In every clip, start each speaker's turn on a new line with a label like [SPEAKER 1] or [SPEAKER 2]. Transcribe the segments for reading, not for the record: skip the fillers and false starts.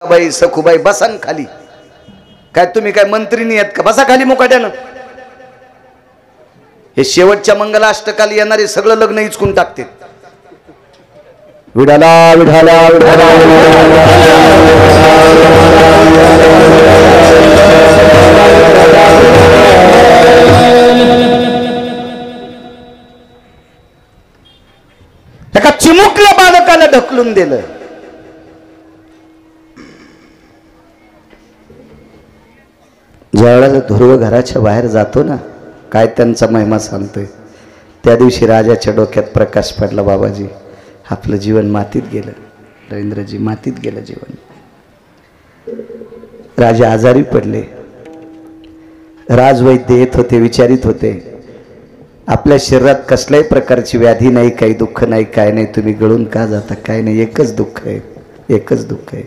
[SPEAKER 1] बाई सखूबाई बसान खाली. काय तुम्ही काय मंत्री नाही आहेत का? बसा खाली मुकाट्यानं. हे शेवटच्या मंगलाष्टकाला येणारे सगळं लग्न हिचकून टाकते. विठाला विठाला विठाला एका चिमुकल्या बालकाला ढकलून दिलं. ज्यावेळेला ध्रुव घराच्या बाहेर जातो ना, काय त्यांचा महिमा सांगतोय. त्या दिवशी राजाच्या डोक्यात प्रकाश पडला. बाबाजी आपलं जीवन मातीत गेलं. रवींद्रजी मातीत गेलं जीवन. राजा आजारी पडले. राजवैद्य येत होते, विचारित होते आपल्या शरीरात कसल्याही प्रकारची व्याधी नाही, काही दुःख नाही, काय नाही, तुम्ही गळून का जाता? काय नाही, एकच दुःख आहे, एकच दुःख आहे.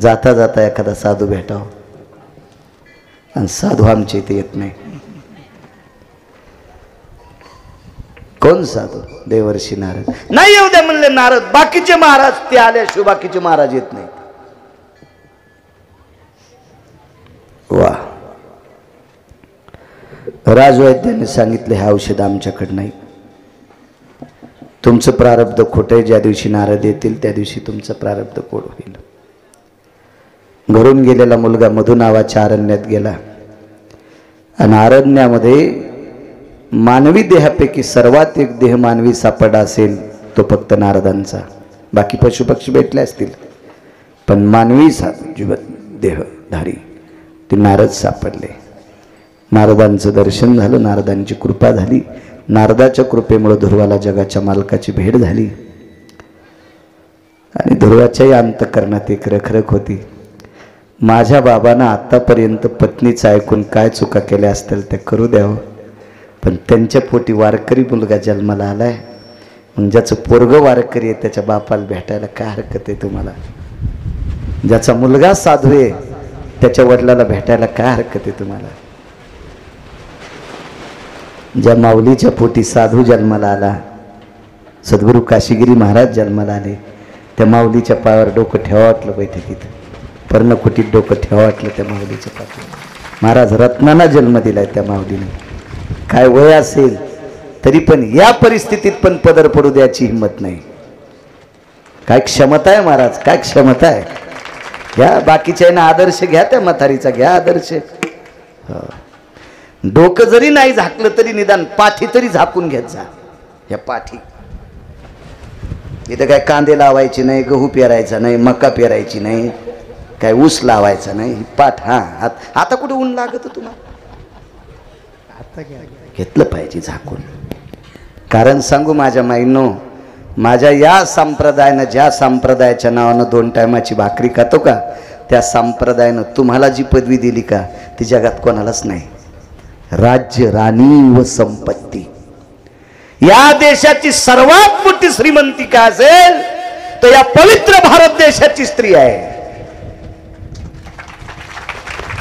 [SPEAKER 1] जाता जाता एखादा साधू भेटावं. आणि साधू आमच्या इथे येत नाही. कोण साधू? देवर्षी नारद. नाही येऊ द्या म्हणले नारद. बाकीचे महाराज ते आल्याशिवाय बाकीचे महाराज येत नाही. वा. राजवैद्याने सांगितले हे औषध आमच्याकडे नाही. तुमचं प्रारब्ध खोटं आहे. ज्या दिवशी नारद येतील त्या दिवशी तुमचं प्रारब्ध कोड होईल. घरून गेलेला मुलगा मधु नावाच्या अरण्यात गेला. आणि अरण्यामध्ये मानवी देहापैकी सर्वात एक देह मानवी सापडा असेल तो फक्त नारदांचा. बाकी पशुपक्षी भेटले असतील, पण मानवी देहधारी ते नारद सापडले. नारदांचं दर्शन झालं, नारदांची कृपा झाली. नारदाच्या कृपेमुळे ध्रुवाला जगाच्या मालकाची भेट झाली. आणि ध्रुवाच्याही अंतःकरणात एक रखरख होती. माझ्या बाबांना आतापर्यंत पत्नीचं ऐकून काय चुका केल्या असतील त्या करू द्यावं, पण त्यांच्या पोटी वारकरी मुलगा जन्माला आलाय. मग ज्याचं पोरग वारकरी आहे त्याच्या बापाला भेटायला काय हरकत आहे तुम्हाला? ज्याचा मुलगा साधू आहे त्याच्या वडिलाला भेटायला काय हरकत आहे तुम्हाला? ज्या माऊलीच्या पोटी साधू जन्माला आला, सद्गुरू काशीगिरी महाराज जन्माला आले, त्या माऊलीच्या पायावर डोकं ठेवा वाटलं बैठकीत. पर्णकुटीत डोकं ठेवा वाटलं त्या माऊलीच्या पाठी. महाराज रत्नांना जन्म दिलाय त्या माऊलीने. काय वय असेल तरी पण या परिस्थितीत पण पदर पडू द्यायची हिंमत नाही. काय क्षमता आहे महाराज, काय क्षमता आहे. घ्या बाकीच्या आदर्श घ्या, त्या म्हातारीचा घ्या आदर्श. डोकं जरी नाही झाकलं तरी निदान पाठी तरी झाकून घेत जा. या पाठी इथं काय कांदे लावायचे नाही, गहू पेरायचा नाही, मका पेरायची नाही, काय ऊस लावायचा नाही. पाठ हा आता कुठे ऊन लागत तुम्हाला? आता घेतलं पाहिजे झाकून. कारण सांगू माझ्या माईंनो, माझ्या या संप्रदायानं, ज्या संप्रदायाच्या नावानं 2 टायमाची भाकरी खातो का, त्या संप्रदायानं तुम्हाला जी पदवी दिली का ती जगात कोणालाच नाही. राज्य, राणी व संपत्ती. या देशाची सर्वात मोठी श्रीमंती काय असेल तर या पवित्र भारत देशाची स्त्री आहे.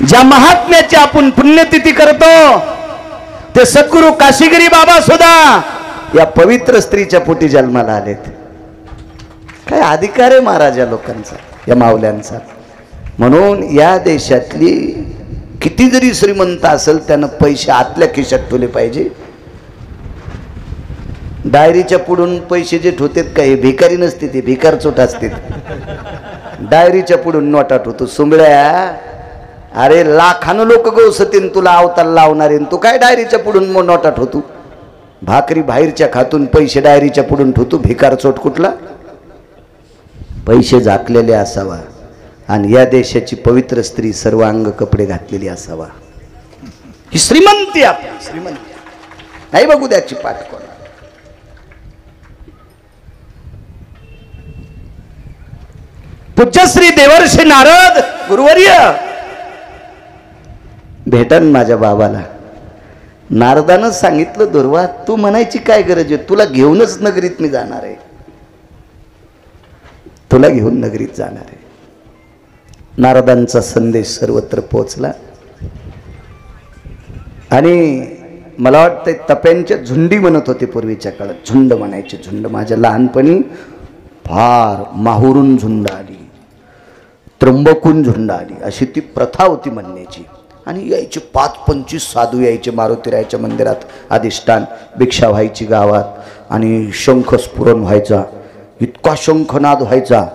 [SPEAKER 1] ज्या महात्म्याची आपण पुण्यतिथी करतो ते सद्गुरू काशीगिरी बाबा सुद्धा या पवित्र स्त्रीच्या पोटी जन्माला आलेत. काय अधिकार आहे महाराजा लोकांचा, या माऊल्यांचा. म्हणून या देशातली किती जरी श्रीमंत असेल त्यानं पैसे आतल्या खिशात ठेवले पाहिजे. डायरीच्या पुढून पैसे जे ठेवतात का हे भिकारी नसते, ते भिकार चोट असते. डायरीच्या पुढून नोटा ठेवतो. सुंबळ्या, अरे लाखानं लोक गवसतीन तुला अवतार लावणारे, तू काय डायरीच्या पुढून नोटा ठेवतो? भाकरी बाहेरच्या खातून पैसे डायरीच्या पुढून ठेवतो. भिकार चोट कुठला? पैसे झाकलेले असावा आणि या देशाची पवित्र स्त्री सर्व अंग कपडे घातलेली असावा. ही श्रीमंती आपली, श्रीमंती नाही बघू द्याची पाठ कोण. पूज्यश्री देवर्षी नारद गुरुवर्य भेटन माझ्या बाबाला. नारदानं सांगितलं, दुर्वा तू म्हणायची काय गरज आहे, तुला घेऊनच नगरीत मी जाणार आहे, तुला घेऊन नगरीत जाणार आहे. नारदांचा संदेश सर्वत्र पोहोचला आणि मला वाटतं तप्यांच्या झुंडी म्हणत होते पूर्वीच्या काळात. झुंड म्हणायचे, झुंड. माझ्या लहानपणी फार माहुरून झुंड आली. त्र्यंबकून झुंड आली, अशी ती प्रथा होती म्हणण्याची. आणि यायचे 5-25 साधू यायचे मारुतीरायाच्या मंदिरात अधिष्ठान, भिक्षा व्हायची गावात आणि शंख स्फुरण व्हायचा. इतका शंखनाद व्हायचा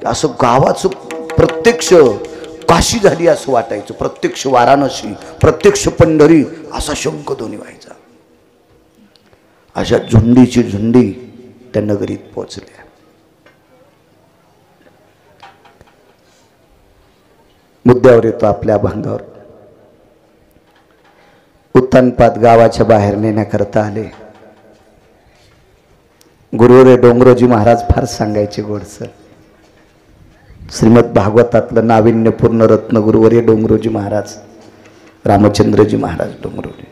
[SPEAKER 1] असं गावाचं प्रत्यक्ष काशी झाली असं वाटायचं, प्रत्यक्ष वाराणसी, प्रत्यक्ष पंढरी असा शंखध्वनी व्हायचा. अशा झुंडीची झुंडी त्या नगरीत पोहोचल्या. मुद्द्यावर येतो आपल्या अभंगावर. उत्तानपाद गावाच्या बाहेर नेण्याकरता आले. गुरुवर्य डोंगरोजी महाराज फार सांगायचे गोडसर. श्रीमद भागवतातलं नाविन्यपूर्ण रत्न गुरुवर्य डोंगरोजी महाराज, रामचंद्रजी महाराज डोंगरोजी.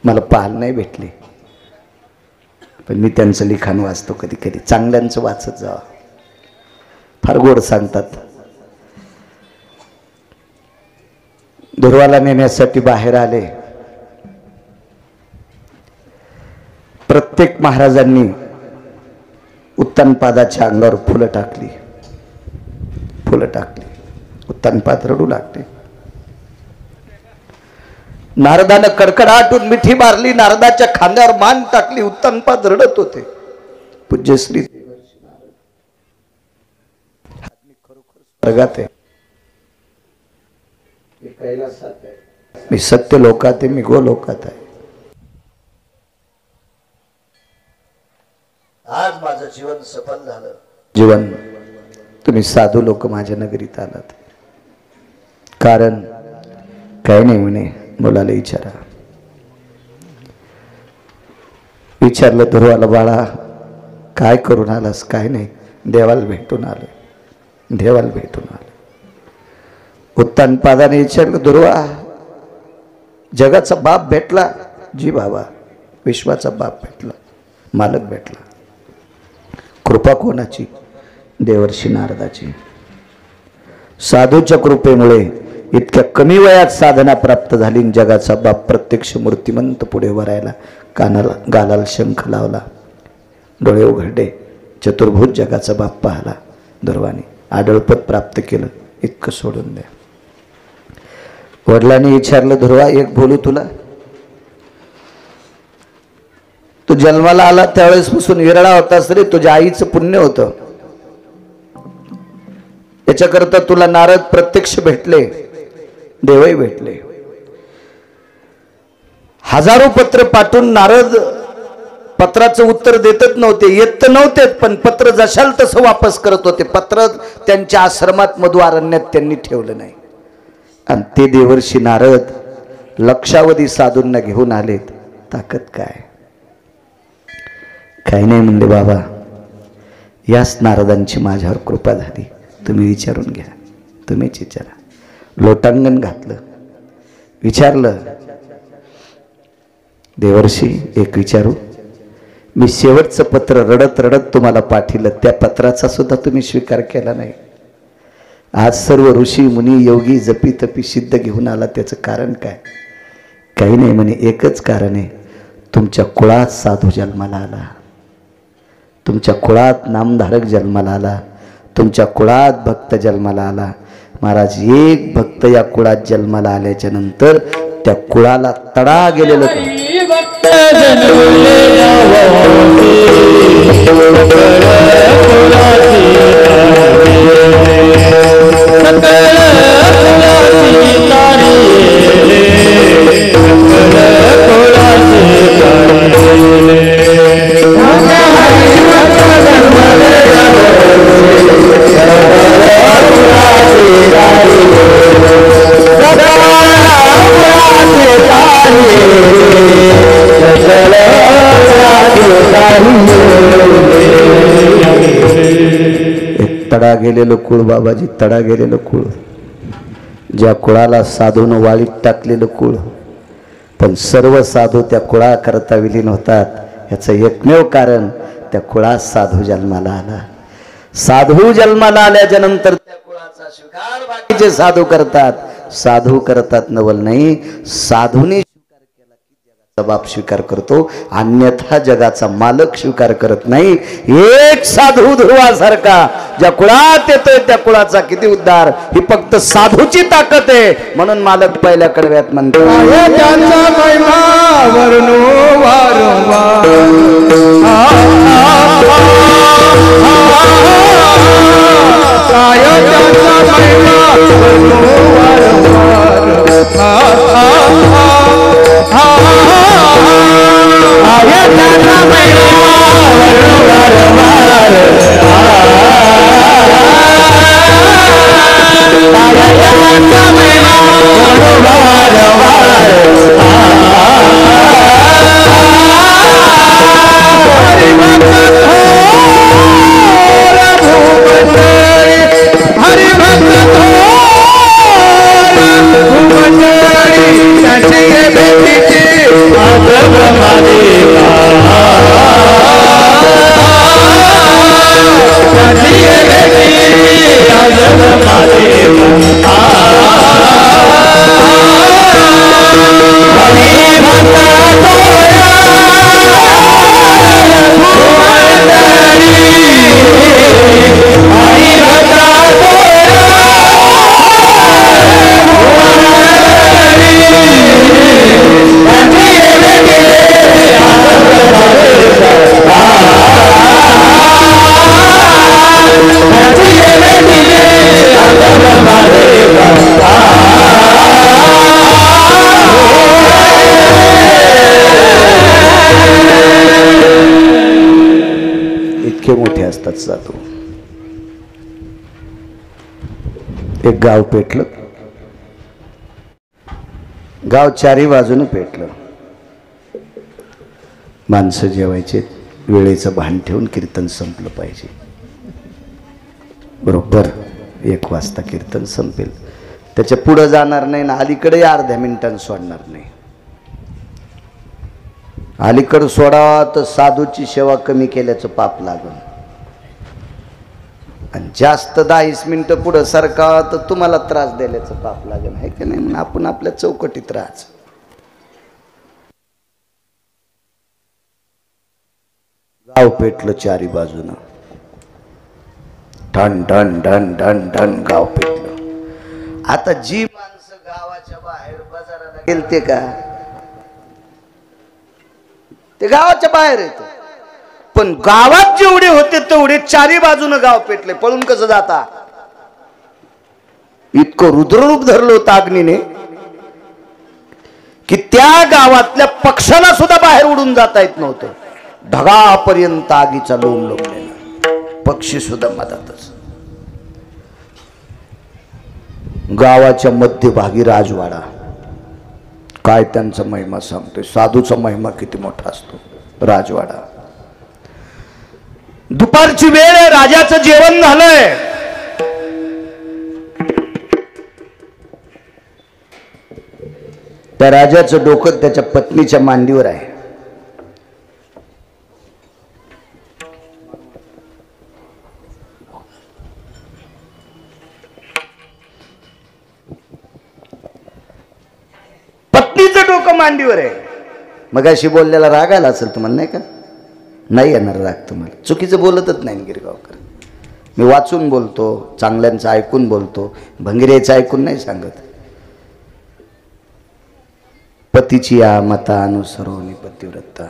[SPEAKER 1] मला पाहायला नाही भेटले, पण मी त्यांचं लिखाण वाचतो कधी कधी. चांगल्यांचं वाचत जावा, फार गोड सांगतात. दुर्वाला नेण्यासाठी बाहेर आले. प्रत्येक महाराजांनी उत्तानपादाच्या अंगावर फुलं टाकली. उत्तानपाद रडू लागले. नारदानं कडकडाटून मिठी मारली, नारदाच्या खांद्यावर मान टाकली. उत्तानपाद रडत होते. पूज्यश्री स्वर्गात आहे, मी सत्य लोकात आहे, मी गोलोकात आहे. आज माझं जीवन सफल झालं. जीवन तुम्ही साधू लोक माझ्या नगरीत आलात. कारण काही नाही म्हणे. मुलाला विचारलं ध्रुवाला, बाळा काय करून आलास? काय नाही, देवाला भेटून आलो. उत्तानपादाने विचारलं, ध्रुवा जगाचा बाप भेटला? जी बाबा, विश्वाचा बाप भेटला, मालक भेटला. कृपा कोणाची? देवर्षी नारदाची. साधूच्या कृपेमुळे इतक्या कमी वयात साधना प्राप्त झाली. जगाचा बाप प्रत्यक्ष मूर्तिमंत पुढे वरायला, कानाला गालाला शंख लावला, डोळे उघडले, चतुर्भुज जगाचा बाप पाहला. ध्रुवाने आढळपद प्राप्त केलं. इतकं सोडून द्या. वडिलांनी विचारलं, ध्रुवा एक बोलू तुला? तू जन्माला आला त्यावेळेस पासून विरळा होतास रे. तुझ्या आईचं पुण्य होतं. याच्याकरता तुला नारद प्रत्यक्ष भेटले, देवही भेटले. हजारो पत्र पाठवून नारद पत्राचं उत्तर देतच नव्हते, येत नव्हते, पण पत्र जशाल तसं वापस करत होते. पत्र त्यांच्या आश्रमात मधु अरण्यात त्यांनी ठेवलं नाही. आणि ते देवर्षी नारद लक्षावधी साधूंना घेऊन आलेत. ताकद काय? काही नाही म्हणले बाबा, याच नारदांची माझ्यावर कृपा झाली. तुम्ही विचारून घ्या, तुम्हीच विचारा. लोटांगण घातलं, विचारलं, देवर्षी एक विचारू? मी शेवटचं पत्र रडत रडत तुम्हाला पाठिलं, त्या पत्राचा सुद्धा तुम्ही स्वीकार केला नाही. आज सर्व ऋषी मुनी योगी जपी तपी सिद्ध घेऊन आला, त्याचं कारण काय? काही नाही म्हणे, एकच कारण आहे, तुमच्या कुळात साधू जन्माला आला, तुमच्या कुळात नामधारक जन्माला आला, तुमच्या कुळात भक्त जन्माला आला. महाराज, एक भक्त या कुळात जन्माला आल्याच्या नंतर त्या कुळाला तडा गेलेलं तडा गेलेलं कुळ बाबाजी, तडा गेलेलं कुळ, ज्या कुळाला साधून वाळीत टाकलेलं कुळ. पण सर्व साधू त्या कुळाकरता विलीन होतात. याचं एकमेव कारण, त्या कुळात साधू जन्माला आला. साधू जन्माला आल्याच्या नंतर त्या कुळाचा स्वीकार बाकीचे साधू करतात. साधू करतात नवल नाही, साधूने स्वीकार केला की जगाचा बाप स्वीकार करतो, अन्यथा जगाचा मालक स्वीकार करत नाही. एक साधू ध्रुवासारखा ज्या कुळात येतोय त्या कुळाचा किती उद्धार, ही फक्त साधूची ताकद आहे. म्हणून मालक पहिल्या कडव्यात म्हणतो,
[SPEAKER 2] त्यांचा महिमा वर्णो वारंवार, काय त्यांचा महिमा वर्णो वारंवार,
[SPEAKER 1] मोठे असतात साधू. एक गाव पेटलं, गाव चारी बाजूने पेटलं. माणसं जेवायचे, वेळेचं भान ठेवून कीर्तन संपलं पाहिजे. बरोबर 1 वाजता कीर्तन संपेल, त्याच्या पुढे जाणार नाही ना अलीकडे अर्ध्या मिनिटांनी सोडणार नाही. अलीकडे सोडा तर साधूची सेवा कमी केल्याचं पाप लागल, आणि जास्त 10-20 मिनिटं पुढं सरका तर तुम्हाला त्रास द्यायचं पाप लागेल, आहे की नाही. म्हणून आपण आपल्या चौकटीत राहायचं. गाव पेटलं चारी बाजूनं, ठण ठण ठण ठण ठण गाव पेटलं. आता जी माणसं गावाच्या बाहेर बाजाराला गेलते का, ते गावाच्या बाहेर येत, पण गावात जेवढे होते तेवढे चारी बाजूनं गाव पेटले. पळून कसं जाता, इतकं रुद्ररूप धरलं होतं अग्नीने की त्या गावातल्या पक्षाला सुद्धा बाहेर उडून जाता येत नव्हतं. ढगापर्यंत आगीचा लोम लोटलेला, पक्षी सुद्धा मधातच. गावाच्या मध्यभागी राजवाडा. काय त्यांचा महिमा सांगतोय, साधूचा महिमा किती मोठा असतो. राजवाडा, दुपारची वेळ आहे, राजाचं जेवण झालंय. त्या राजाचं डोकं त्याच्या पत्नीच्या मांडीवर आहे. पत्नीचं डोकं मांडीवर आहे. मगाशी बोललेला राग आला असेल तुम्हाला, नाही का? नाही येणार राग तुम्हाला. चुकीचं बोलतच नाही गिरगावकर. मी वाचून बोलतो, चांगल्यांचं ऐकून बोलतो, भंगिरेचं ऐकून नाही सांगत. पतीची या मता अनुसरून पतिव्रता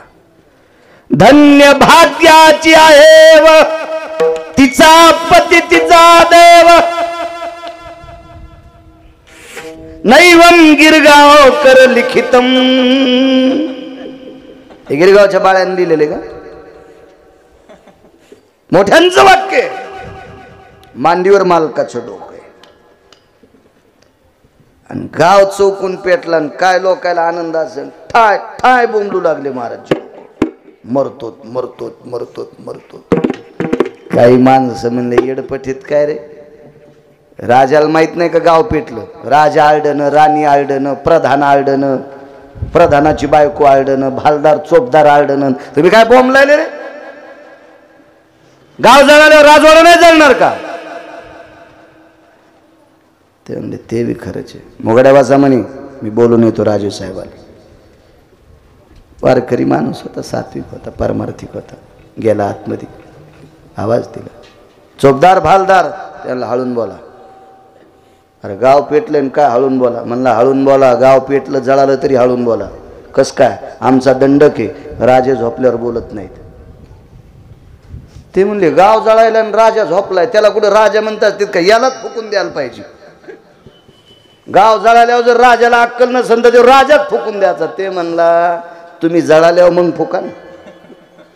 [SPEAKER 1] धन्य भाग्याची आहे व तिचा पती तिचा देव. नैवम गिरगावकर लिखितम. हे गिरगावच्या बाळ्यांनी लिहिलेले का? मोठ्यांचं वाक्य. मांडीवर मालकाचं डोकं आहे. आणि गाव चौकून पेटला, आणि काय लोकायला आनंद असेल. ठाय ठाय बोंबलू लागले महाराज, मरतोत मरतोत मरतोत मरतोत. काही माणसं म्हणले येडपटीत काय रे, राजाला माहित नाही का गाव पेटलं? राजा आरडणं, राणी आरडणं, प्रधान आरडणं, प्रधानाची बायको आरडणं, भालदार चोपदार आरडणं. तुम्ही काय बॉम्ब लायले रे? गाव जळाल्यावर राजवाडा नाही जळणार का? ते म्हणले ते बी खरंच आहे. मोगड्या वाचा म्हणे, मी बोलून येतो राजू साहेबाला. वारकरी माणूस होता, सात्विक होता, परमार्थिक होता. गेला आतमध्ये, आवाज दिला, चोपदार भालदार, त्याला हळून बोला. अरे गाव पेटलं आणि काय हळून बोला? म्हणला हळून बोला, गाव पेटलं जळालं तरी हळून बोला. कस काय? आमचा दंडक आहे, राजे झोपल्यावर बोलत नाहीत. ते म्हणले गाव जळायला आणि राजा झोपलाय, त्याला कुठं राजा म्हणतात तिथं काय? यालाच फुकून द्यायला पाहिजे. गाव जळाल्यावर जर राजाला अक्कल नसेल तर ते राजाच फुकून द्यायचा. ते म्हणला तुम्ही जळाल्यावर मग फुका.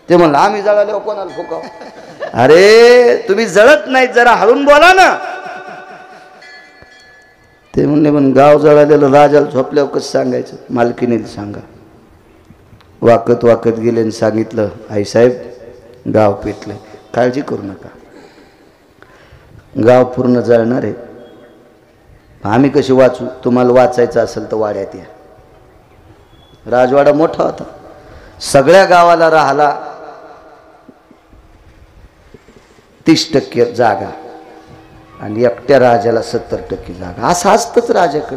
[SPEAKER 1] ते म्हणलं आम्ही जळाल्यावर कोणाला फुकाव? अरे तुम्ही जळत नाही, जरा हळून बोला ना. ते म्हणले पण गाव जळालेलं राजाला झोपल्यावर कसं सांगायचं? मालकीने सांगा. वाकत वाकत गेले आणि सांगितलं, आईसाहेब गाव पेटलंय, काळजी करू नका, गाव पूर्ण जळणार आहे. आम्ही कशी वाचू? तुम्हाला वाचायचं असेल तर वाड्यात या. राजवाडा मोठा होता, सगळ्या गावाला राहिला 30% जागा आणि एकट्या राजाला 70% जागा. असं असतंच राजाकडे,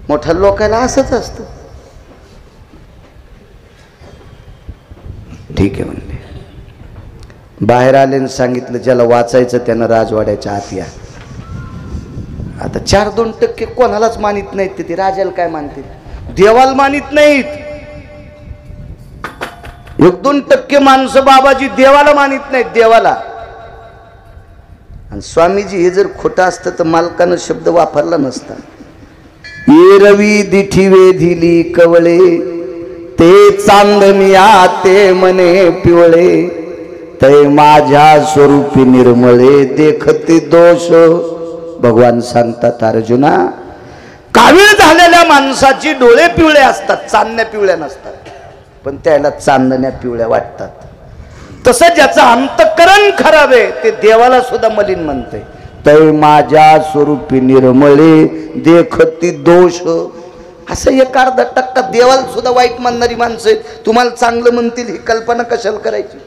[SPEAKER 1] मोठ्या लोकांना असंच असतं. ठीक आहे म्हणले. बाहेर आले आणि सांगितलं ज्याला वाचायचं त्यानं राजवाड्याच्या आत या. आता 4-2% कोणालाच मानित नाहीत. ते राजाला काय मानतील? देवाला मानित नाहीत. 1-2% माणसं बाबाजी देवाला मानित नाहीत, देवाला. आणि स्वामीजी हे जर खोटं असतं तर मालकानं शब्द वापरला नसता. एरवी दिठी वेधिली कवळे, ते चांदनिया ते मने पिवळे, ते माझ्या स्वरूपी निर्मळे, देखते दोष. भगवान सांगतात अर्जुना, कावीळ झालेल्या माणसाची डोळे पिवळे असतात, चांदण्या पिवळ्या नसतात, पण त्याला चांदण्या पिवळ्या वाटतात. तसं ज्याचं अंतःकरण खराब आहे ते देवाला सुद्धा मलिन म्हणते. तै माझ्या स्वरूपी निर्मळे, देखती दोष. असं 1-अर्धा% देवाला सुद्धा वाईट मानणारी माणसं आहेत. तुम्हाला चांगलं म्हणतील ही कल्पना कशाला करायची?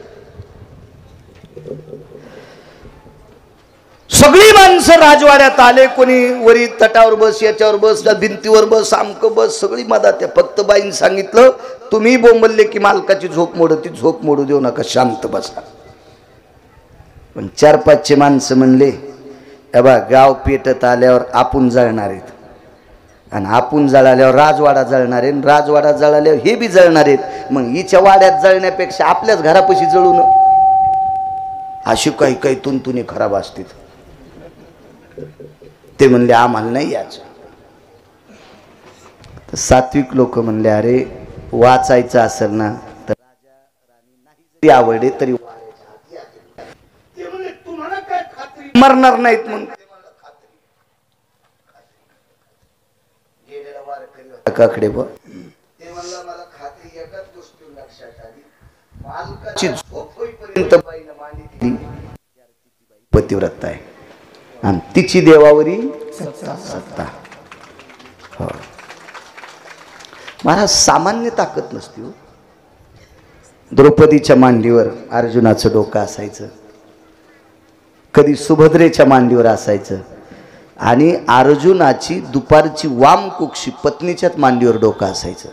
[SPEAKER 1] सगळी माणसं राजवाड्यात आले. कोणी वरी तटावर बस, याच्यावर बस, भिंतीवर बस, आमकं बस, सगळी मधात. फक्त बाईंनी सांगितलं तुम्ही बोंबलले की मालकाची झोप मोडू, ती झोप मोडू देऊ नका, शांत बसा. पण 4-5 माणसं म्हणले बा गाव पेटत आल्यावर आपण जळणार आहेत, आणि आपण जळाल्यावर राजवाडा जळणार आहे, राजवाडा जळाल्यावर हे बी जळणार आहेत. मग हिच्या वाड्यात जळण्यापेक्षा आपल्याच घरापाशी जळू न. अशी काही काही तुंतुनी खराब असतील. ते म्हणले आम्हाला नाही यायचं. तर सात्विक लोक म्हणले अरे वाचायचं असेल ना तर राजा राणी नाही जरी आवडे तरी तुम्हाला काय खात्री मरणार नाहीत. म्हणून काकडे बघ, ते म्हणलं मला खात्री एकाच गोष्टी लक्षात आली, मालकाची झोप होईपर्यंत बाईनं मानितली पतिव्रत आहे आणि तिची देवावरी सत्ता. हो महाराज, सामान्य ताकद नसते हो. द्रौपदीच्या मांडीवर अर्जुनाचं डोकं असायचं, कधी सुभद्रेच्या मांडीवर असायचं, आणि अर्जुनाची दुपारची वामकुक्षी पत्नीच्याच मांडीवर डोकं असायचं.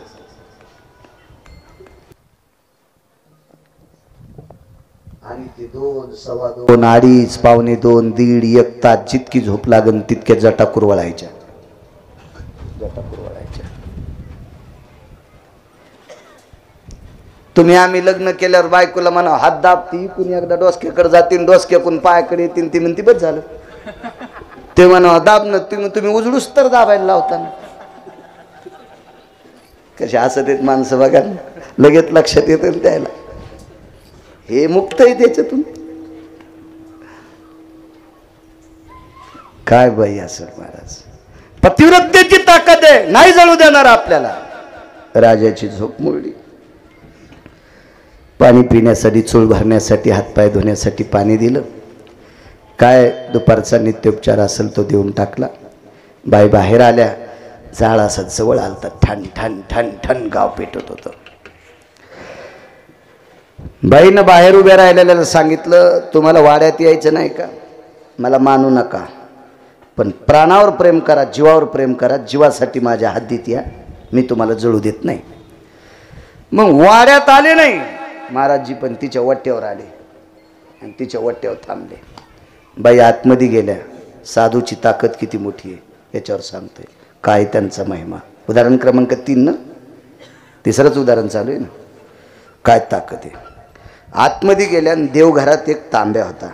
[SPEAKER 1] आणि ते 2, 2:15, 2:30, 2:45, 1:30 तास जितकी झोप लागन तितक्या जटा कुरवळायच्या. तुम्ही आम्ही लग्न केल्यावर बायकोला म्हणा हात दाबती, कुणी एकदा डोसक्याकडे जातील, डोसक्याकून पायाकडे येतील, ती म्हणती बस झालं. ते म्हणा दाब न, तुम्ही उजडूस तर दाबायला लावता. कशी असं देत माणसं बघा, लगेच लक्षात येतं त्याला हे मुक्त आहे त्याच्यातून. काय बाई असेल महाराज, पतिव्रतेची ताकद आहे, नाही जळू देणार आपल्याला. राजाची झोप मोडली. पाणी पिण्यासाठी, चूळ भरण्यासाठी, हातपाय धुण्यासाठी पाणी दिलं. काय दुपारचा नित्योपचार असेल तो देऊन टाकला. बाई बाहेर आल्या, जाळ असा जवळ आलता, ठण ठण ठण ठण गाव पेटत होतं. बाईनं बाहेर उभ्या राहिलेल्याला सांगितलं तुम्हाला वाड्यात यायचं नाही का? मला मानू नका, पण प्राणावर प्रेम करा, जीवावर प्रेम करा, जीवासाठी माझ्या हद्दीत या, मी तुम्हाला जळू देत नाही. मग वाड्यात आले नाही महाराजजी, पण तिच्या वट्ट्यावर आले आणि तिच्या वट्ट्यावर थांबले. बाई आतमध्ये गेल्या. साधूची ताकद किती मोठी आहे याच्यावर सांगतोय. काय त्यांचा महिमा. उदाहरण क्रमांक 3 ना, तिसरंच उदाहरण चालू आहे ना. काय ताकद आहे. आतमध्ये गेल्या आणि देवघरात एक तांब्या होता.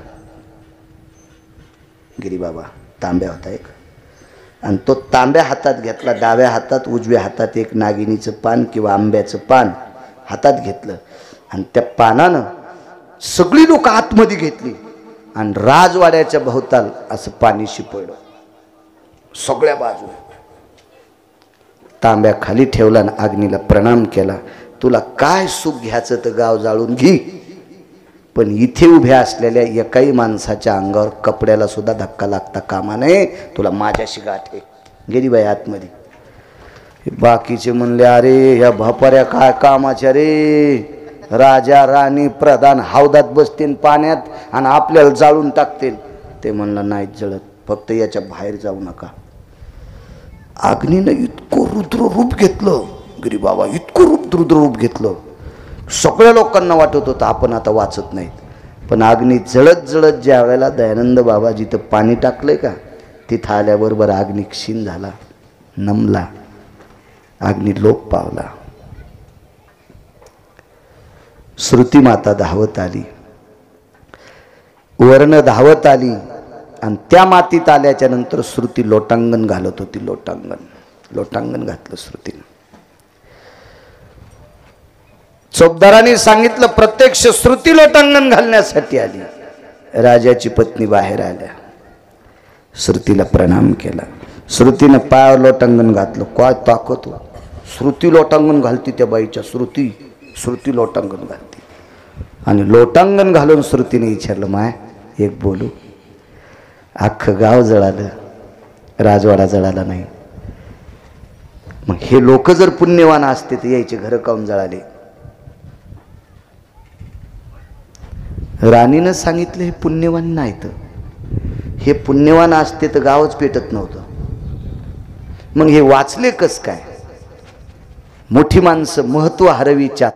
[SPEAKER 1] गिरीबाबा तांब्या होता एक, आणि तो तांब्या हातात घेतला. डाव्या हातात उजव्या हातात एक नागिनीचं पान किंवा आंब्याचं पान हातात घेतलं, आणि त्या पानानं सगळी लोक आतमध्ये घेतली आणि राजवाड्याच्या भोवताल असं पाणी शिपडलं सगळ्या बाजूला. तांब्या खाली ठेवला आणि अग्नीला प्रणाम केला. तुला काय सुख घ्यायचं तर गाव जाळून घे, पण इथे उभ्या असलेल्या एकाही माणसाच्या अंगावर कपड्याला सुद्धा धक्का लागता कामा नये. तुला माझ्याशी गाठ आहे. गेली बाई आतमध्ये. बाकीचे म्हणले अरे ह्या भापाऱ्या काय कामाच्या रे. राजा राणी प्रधान हौदात बसतील पाण्यात आणि आपल्याला जाळून टाकतील. ते म्हणलं नाहीच जळत, फक्त याच्या बाहेर जाऊ नका. अग्नीनं इतकं रुद्र रूप घेतलं गिरीबाबा, इतकं रुद्र रूप घेतलं. सगळ्या लोकांना वाटत होतं आपण आता वाचत नाहीत. पण अग्नी जळत जळत ज्या वेळेला दयानंद बाबा जिथं पाणी टाकलंय का तिथं आल्याबरोबर अग्नी क्षीण झाला, नमला, अग्नी लोप पावला. श्रुती माता धावत आली, वर्ण धावत आली, आणि त्या मातीत आल्याच्या नंतर श्रुती लोटांगण घालत होती. लोटांगण घातलं श्रुतीनं. चौबदारांनी सांगितलं प्रत्यक्ष श्रुती लोटांगण घालण्यासाठी आली. राजाची पत्नी बाहेर आल्या, श्रुतीला प्रणाम केला. श्रुतीनं पायावर लोटांगण घातलं. काय ताकद हो. श्रुती लोटांगण घालती त्या बाईच्या. श्रुती लोटांगण घालती. आणि लोटांगण घालून श्रुतीने विचारलं माय एक बोलू. अख्खं गाव जळालं, राजवाडा जळाला नाही. मग हे लोक जर पुण्यवान असते तर यायचे घर काऊन जळाले. राणीनं सांगितलं हे पुण्यवान नाहीत, हे पुण्यवान असते तर गावच पेटत नव्हतं. मग हे वाचले कस काय. मोठी माणसं महत्व हरवीच्या